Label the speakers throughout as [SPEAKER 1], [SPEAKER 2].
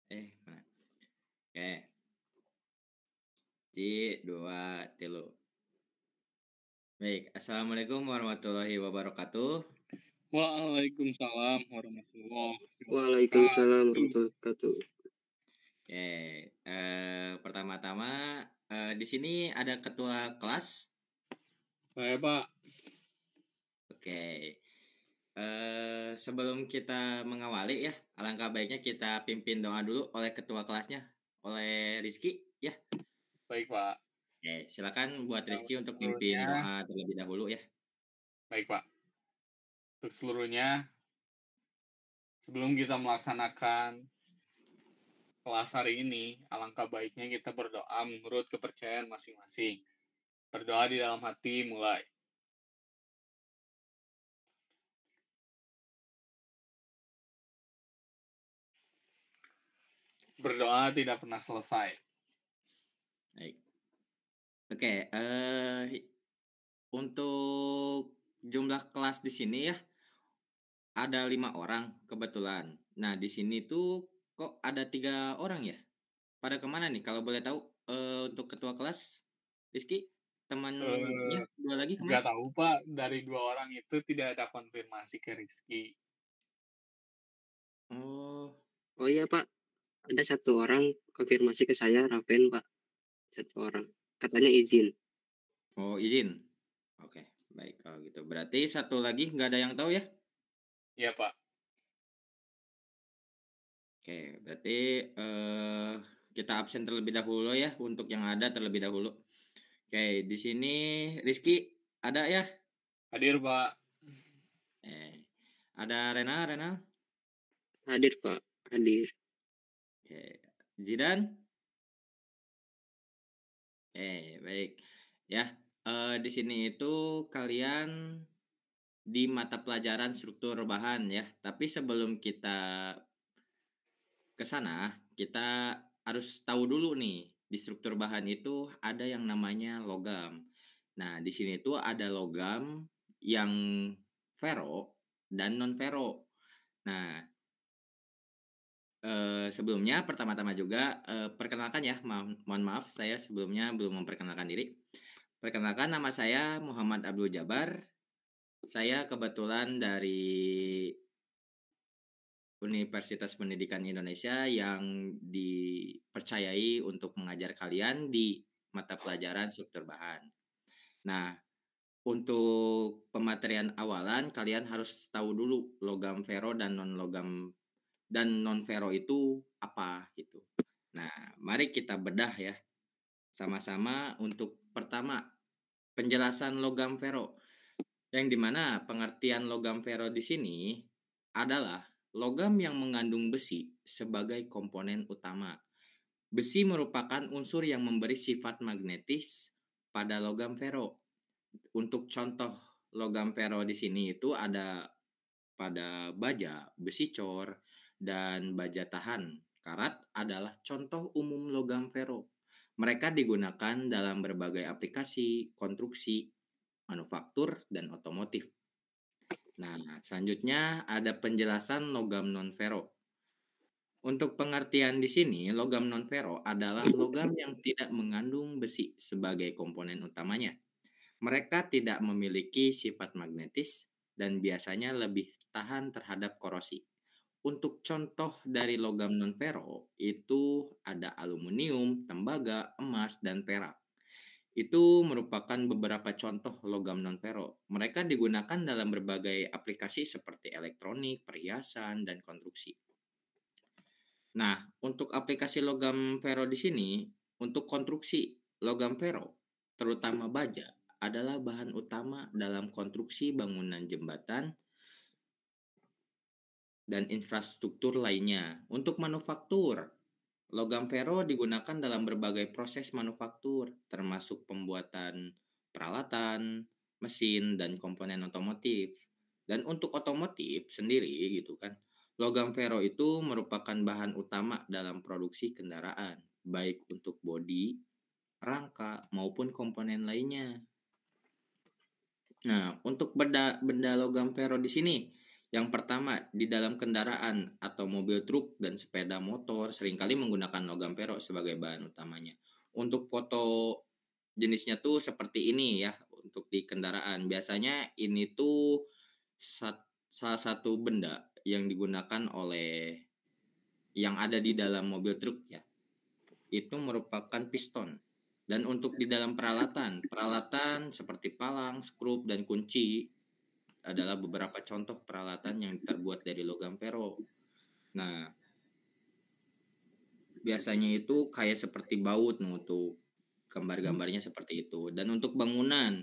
[SPEAKER 1] Mana? Oke, di dua tilu. Baik, assalamualaikum warahmatullahi wabarakatuh.
[SPEAKER 2] Waalaikumsalam warahmatullahi
[SPEAKER 3] Waalaikumsalam
[SPEAKER 2] wabarakatuh.
[SPEAKER 3] warahmatullahi wabarakatuh.
[SPEAKER 1] Oke, pertama-tama di sini ada ketua kelas.
[SPEAKER 2] Saya Pak.
[SPEAKER 1] Oke, sebelum kita mengawali ya, alangkah baiknya kita pimpin doa dulu oleh ketua kelasnya, oleh Rizky ya.
[SPEAKER 2] Baik Pak.
[SPEAKER 1] Oke, silakan buat Rizky untuk pimpin
[SPEAKER 2] Seluruhnya,
[SPEAKER 1] doa terlebih dahulu ya.
[SPEAKER 2] baik Pak. Untuk seluruhnya, sebelum kita melaksanakan kelas hari ini, alangkah baiknya kita berdoa menurut kepercayaan masing-masing. Berdoa di dalam hati mulai. Berdoa tidak pernah selesai.
[SPEAKER 1] Baik. Oke, untuk jumlah kelas di sini ya ada 5 orang kebetulan. Nah di sini tuh kok ada 3 orang ya? Pada kemana nih kalau boleh tahu? Untuk ketua kelas Rizky, temannya 2 lagi kemana?
[SPEAKER 2] Nggak tahu Pak, dari 2 orang itu tidak ada konfirmasi ke Rizky.
[SPEAKER 1] Oh,
[SPEAKER 3] Oh iya Pak, ada satu orang konfirmasi ke saya, Raven Pak. Satu orang. Katanya izin.
[SPEAKER 1] izin. Oke, baik kalau gitu. Berarti satu lagi nggak ada yang tahu ya?
[SPEAKER 2] Iya Pak.
[SPEAKER 1] Oke, berarti kita absen terlebih dahulu ya untuk yang ada terlebih dahulu. Oke, di sini Rizky ada ya?
[SPEAKER 2] Hadir Pak.
[SPEAKER 1] Ada Rena.
[SPEAKER 3] Hadir Pak, hadir.
[SPEAKER 1] Oke, Zidan. Baik. Ya, di sini itu kalian di mata pelajaran struktur bahan ya. Tapi sebelum kita ke sana, kita harus tahu dulu nih, di struktur bahan itu ada yang namanya logam. Nah, di sini tuh ada logam yang ferro dan non ferro. Nah, sebelumnya pertama-tama juga perkenalkan ya, mohon maaf saya sebelumnya belum memperkenalkan diri. Perkenalkan, nama saya Muhammad Abdul Jabar. Saya kebetulan dari Universitas Pendidikan Indonesia yang dipercayai untuk mengajar kalian di mata pelajaran struktur bahan. Nah, untuk pematerian awalan kalian harus tahu dulu logam ferro dan non ferro itu apa gitu. Nah, mari kita bedah ya sama-sama. Untuk pertama, penjelasan logam ferro, yang dimana pengertian logam ferro di sini adalah logam yang mengandung besi sebagai komponen utama. Besi merupakan unsur yang memberi sifat magnetis pada logam ferro. Untuk contoh logam ferro di sini itu ada pada baja, besi cor, dan baja tahan. Karat adalah contoh umum logam ferro. Mereka digunakan dalam berbagai aplikasi, konstruksi, manufaktur, dan otomotif. Nah, selanjutnya ada penjelasan logam non-ferro. Untuk pengertian di sini, logam non-ferro adalah logam yang tidak mengandung besi sebagai komponen utamanya. Mereka tidak memiliki sifat magnetis dan biasanya lebih tahan terhadap korosi. Untuk contoh dari logam non-ferro itu ada aluminium, tembaga, emas, dan perak. Itu merupakan beberapa contoh logam non-ferro. Mereka digunakan dalam berbagai aplikasi seperti elektronik, perhiasan, dan konstruksi. Nah, untuk aplikasi logam ferro di sini, untuk konstruksi logam ferro, terutama baja, adalah bahan utama dalam konstruksi bangunan jembatan dan infrastruktur lainnya. Untuk manufaktur, logam ferro digunakan dalam berbagai proses manufaktur, termasuk pembuatan peralatan, mesin, dan komponen otomotif. Dan untuk otomotif sendiri gitu kan, logam ferro itu merupakan bahan utama dalam produksi kendaraan, baik untuk bodi, rangka, maupun komponen lainnya. Nah, untuk benda logam ferro di sini, Yang pertama, di dalam kendaraan atau mobil truk dan sepeda motor seringkali menggunakan logam pero sebagai bahan utamanya. Untuk foto jenisnya tuh seperti ini ya, untuk di kendaraan. Biasanya ini tuh salah satu benda yang digunakan oleh yang ada di dalam mobil truk ya. Itu merupakan piston. Dan untuk di dalam peralatan seperti palang, skrup, dan kunci adalah beberapa contoh peralatan yang terbuat dari logam pero. Nah, biasanya itu kayak seperti baut untuk gambar-gambarnya seperti itu. Dan untuk bangunan,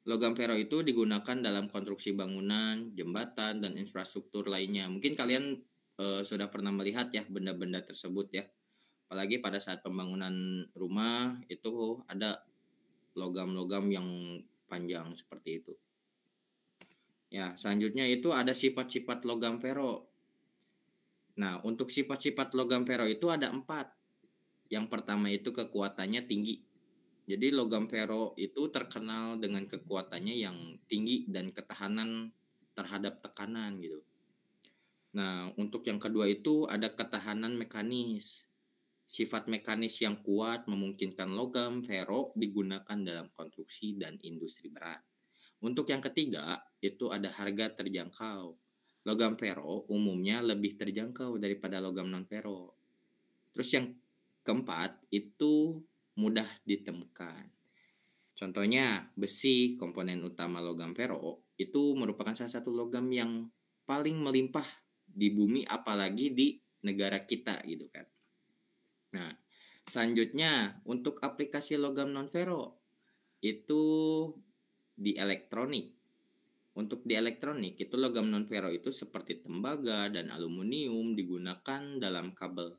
[SPEAKER 1] logam pero itu digunakan dalam konstruksi bangunan, jembatan, dan infrastruktur lainnya. Mungkin kalian sudah pernah melihat ya benda-benda tersebut ya. Apalagi pada saat pembangunan rumah itu ada logam-logam yang panjang seperti itu. Ya, selanjutnya itu ada sifat-sifat logam pero. Nah, untuk sifat-sifat logam pero itu ada 4. Yang pertama itu kekuatannya tinggi. Jadi logam pero itu terkenal dengan kekuatannya yang tinggi dan ketahanan terhadap tekanan gitu. Nah, untuk yang kedua itu ada ketahanan mekanis. Sifat mekanis yang kuat memungkinkan logam pero digunakan dalam konstruksi dan industri berat. Untuk yang ketiga, itu ada harga terjangkau. Logam pero umumnya lebih terjangkau daripada logam non-pero. Terus yang keempat, itu mudah ditemukan. Contohnya, besi, komponen utama logam pero, itu merupakan salah satu logam yang paling melimpah di bumi, apalagi di negara kita gitu kan. Nah, selanjutnya untuk aplikasi logam non-ferro itu di elektronik. Untuk di elektronik itu logam non-ferro itu seperti tembaga dan aluminium digunakan dalam kabel,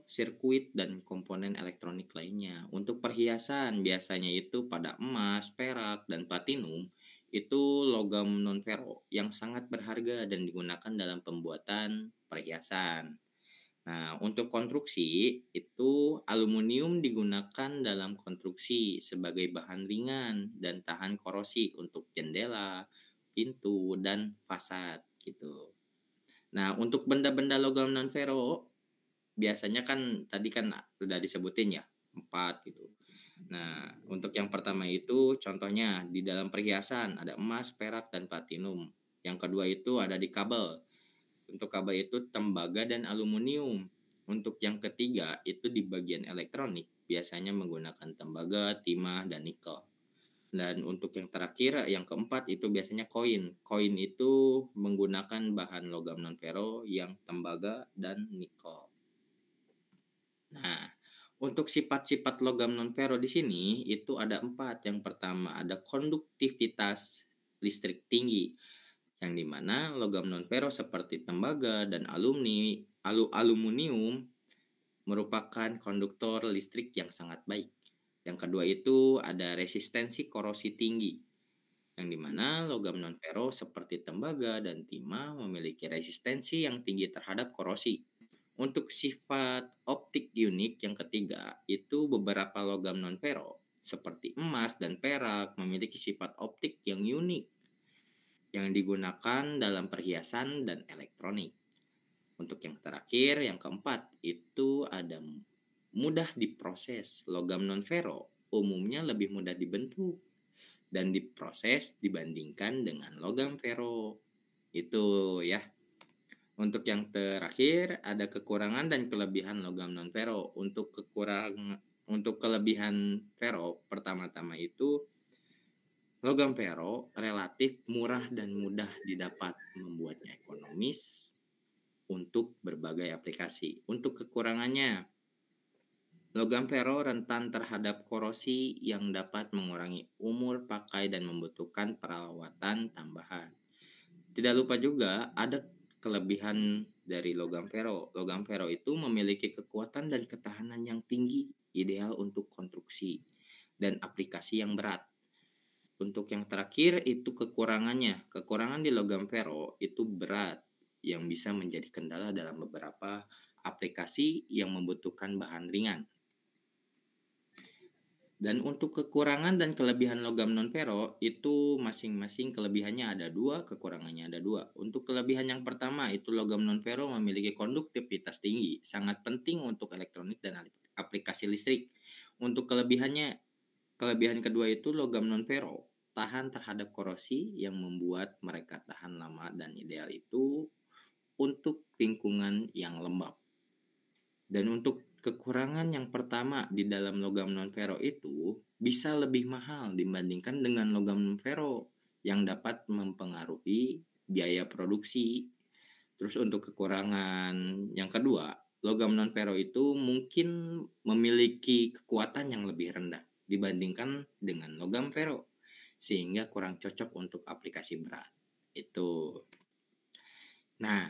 [SPEAKER 1] sirkuit, dan komponen elektronik lainnya. Untuk perhiasan biasanya itu pada emas, perak, dan platinum itu logam non-ferro yang sangat berharga dan digunakan dalam pembuatan perhiasan. Nah, untuk konstruksi itu aluminium digunakan dalam konstruksi sebagai bahan ringan dan tahan korosi untuk jendela, pintu, dan fasad gitu. Nah, untuk benda-benda logam non-ferro biasanya kan tadi kan sudah disebutin ya, 4 gitu. Nah, untuk yang pertama itu contohnya di dalam perhiasan ada emas, perak, dan platinum. Yang kedua itu ada di kabel. Untuk kabel itu tembaga dan aluminium. Untuk yang ketiga itu di bagian elektronik biasanya menggunakan tembaga, timah, dan nikel. Dan untuk yang terakhir, yang keempat itu biasanya koin. Koin itu menggunakan bahan logam non-ferro yang tembaga dan nikel. Nah, untuk sifat-sifat logam non-ferro di sini itu ada 4. Yang pertama ada konduktivitas listrik tinggi, yang dimana logam non-ferro seperti tembaga dan aluminium merupakan konduktor listrik yang sangat baik. Yang kedua itu ada resistensi korosi tinggi, yang dimana logam non-ferro seperti tembaga dan timah memiliki resistensi yang tinggi terhadap korosi. Untuk sifat optik unik yang ketiga itu beberapa logam non-ferro seperti emas dan perak memiliki sifat optik yang unik yang digunakan dalam perhiasan dan elektronik. Untuk yang terakhir, yang keempat, itu ada mudah diproses. Logam non-ferro umumnya lebih mudah dibentuk dan diproses dibandingkan dengan logam ferro. Itu ya. Untuk yang terakhir, ada kekurangan dan kelebihan logam non-ferro. Untuk kelebihan ferro, pertama-tama itu logam ferro relatif murah dan mudah didapat, membuatnya ekonomis untuk berbagai aplikasi. Untuk kekurangannya, logam ferro rentan terhadap korosi yang dapat mengurangi umur pakai dan membutuhkan perawatan tambahan. Tidak lupa juga ada kelebihan dari logam ferro. Logam ferro itu memiliki kekuatan dan ketahanan yang tinggi, ideal untuk konstruksi dan aplikasi yang berat. Untuk yang terakhir itu kekurangannya. Kekurangan di logam ferro itu berat yang bisa menjadi kendala dalam beberapa aplikasi yang membutuhkan bahan ringan. Dan untuk kekurangan dan kelebihan logam non-ferro itu masing-masing kelebihannya ada 2, kekurangannya ada 2. Untuk kelebihan yang pertama itu logam non-ferro memiliki konduktivitas tinggi, sangat penting untuk elektronik dan aplikasi listrik. Untuk kelebihan kedua itu logam non-ferro tahan terhadap korosi yang membuat mereka tahan lama dan ideal itu untuk lingkungan yang lembab. Dan untuk kekurangan yang pertama di dalam logam non-ferro itu bisa lebih mahal dibandingkan dengan logam non-ferro yang dapat mempengaruhi biaya produksi. Terus untuk kekurangan yang kedua, logam non-ferro itu mungkin memiliki kekuatan yang lebih rendah dibandingkan dengan logam ferro sehingga kurang cocok untuk aplikasi berat. Itu. Nah,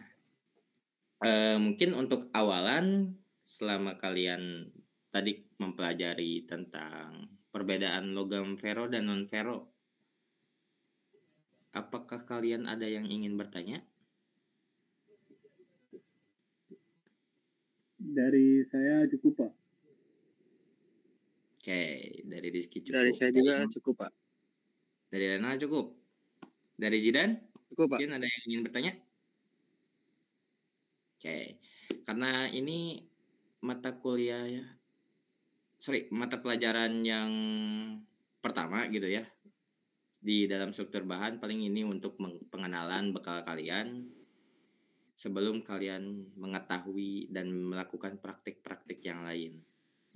[SPEAKER 1] mungkin untuk awalan selama kalian tadi mempelajari tentang perbedaan logam ferro dan non ferro, apakah kalian ada yang ingin bertanya?
[SPEAKER 4] Dari saya cukup, Pak.
[SPEAKER 1] Oke, dari Rizky cukup.
[SPEAKER 3] Dari saya juga cukup, Pak.
[SPEAKER 1] Dari Renal cukup. Dari Zidan?
[SPEAKER 3] Cukup, Pak.
[SPEAKER 1] Mungkin ada yang ingin bertanya? Oke, karena ini mata pelajaran yang pertama gitu ya di dalam struktur bahan, paling ini untuk pengenalan bekal kalian sebelum kalian mengetahui dan melakukan praktik-praktik yang lain.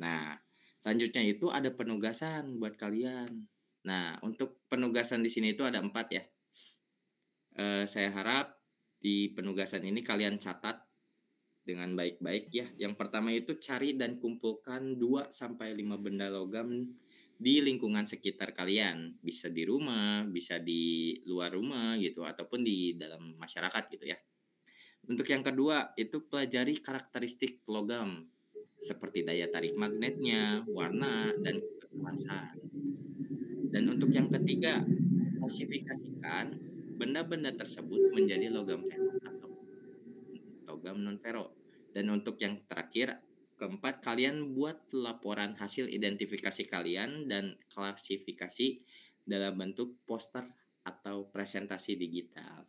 [SPEAKER 1] Nah, selanjutnya itu ada penugasan buat kalian. Nah, untuk penugasan di sini itu ada 4 ya. Saya harap di penugasan ini kalian catat dengan baik-baik ya. Yang pertama itu cari dan kumpulkan 2-5 benda logam di lingkungan sekitar kalian. Bisa di rumah, bisa di luar rumah gitu, ataupun di dalam masyarakat gitu ya. Untuk yang kedua itu pelajari karakteristik logam seperti daya tarik magnetnya, warna, dan kekerasan. Dan untuk yang ketiga, klasifikasikan benda-benda tersebut menjadi logam ferro atau logam non-ferro. Dan untuk yang terakhir, keempat, kalian buat laporan hasil identifikasi kalian dan klasifikasi dalam bentuk poster atau presentasi digital.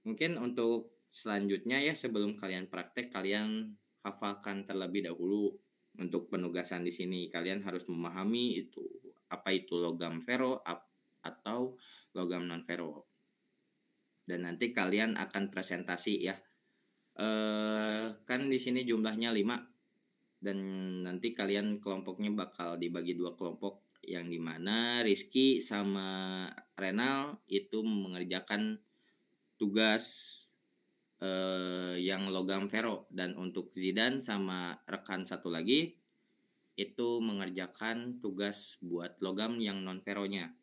[SPEAKER 1] Mungkin untuk selanjutnya ya, sebelum kalian praktek, kalian hafalkan terlebih dahulu. Untuk penugasan di sini kalian harus memahami itu apa itu logam ferro atau logam non ferro. Dan nanti kalian akan presentasi ya. Kan di sini jumlahnya 5 dan nanti kalian kelompoknya bakal dibagi 2 kelompok, yang dimana Rizky sama Renal itu mengerjakan tugas yang logam ferro, dan untuk Zidan sama rekan satu lagi itu mengerjakan tugas buat logam yang non ferronya.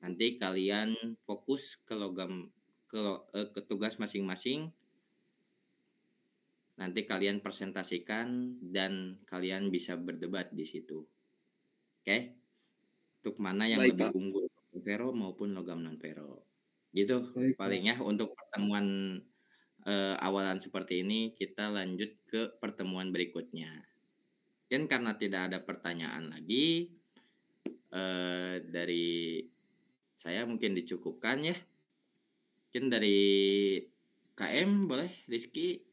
[SPEAKER 1] Nanti kalian fokus ke logam ke tugas masing-masing. Nanti kalian presentasikan dan kalian bisa berdebat di situ. Oke? Untuk mana yang
[SPEAKER 3] Baik,
[SPEAKER 1] lebih
[SPEAKER 3] Pak.
[SPEAKER 1] unggul, logam ferro maupun logam non ferro. Gitu.
[SPEAKER 4] Baik, Pak.
[SPEAKER 1] Paling ya untuk pertemuan awalan seperti ini, kita lanjut ke pertemuan berikutnya. Dan karena tidak ada pertanyaan lagi, dari saya mungkin dicukupkan ya. Mungkin dari KM boleh Rizky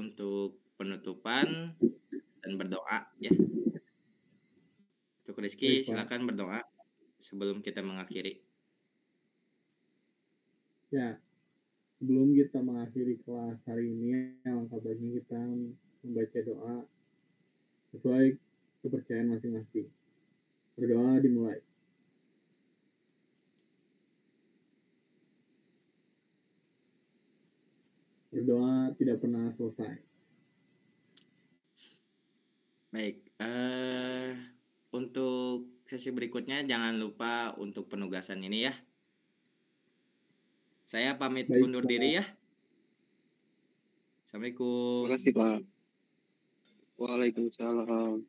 [SPEAKER 1] untuk penutupan dan berdoa ya. Untuk Rizky,
[SPEAKER 4] Baik, Pak.
[SPEAKER 1] silakan berdoa sebelum kita mengakhiri.
[SPEAKER 4] Ya, sebelum kita mengakhiri kelas hari ini, alangkah baiknya kita membaca doa sesuai kepercayaan masing-masing. Berdoa dimulai. Berdoa tidak pernah selesai.
[SPEAKER 1] Baik, untuk sesi berikutnya jangan lupa untuk penugasan ini ya. Saya pamit
[SPEAKER 4] Baik,
[SPEAKER 1] undur
[SPEAKER 4] Pak.
[SPEAKER 1] diri ya.
[SPEAKER 3] Terima
[SPEAKER 1] Assalamualaikum.
[SPEAKER 3] kasih, Pak. Waalaikumsalam.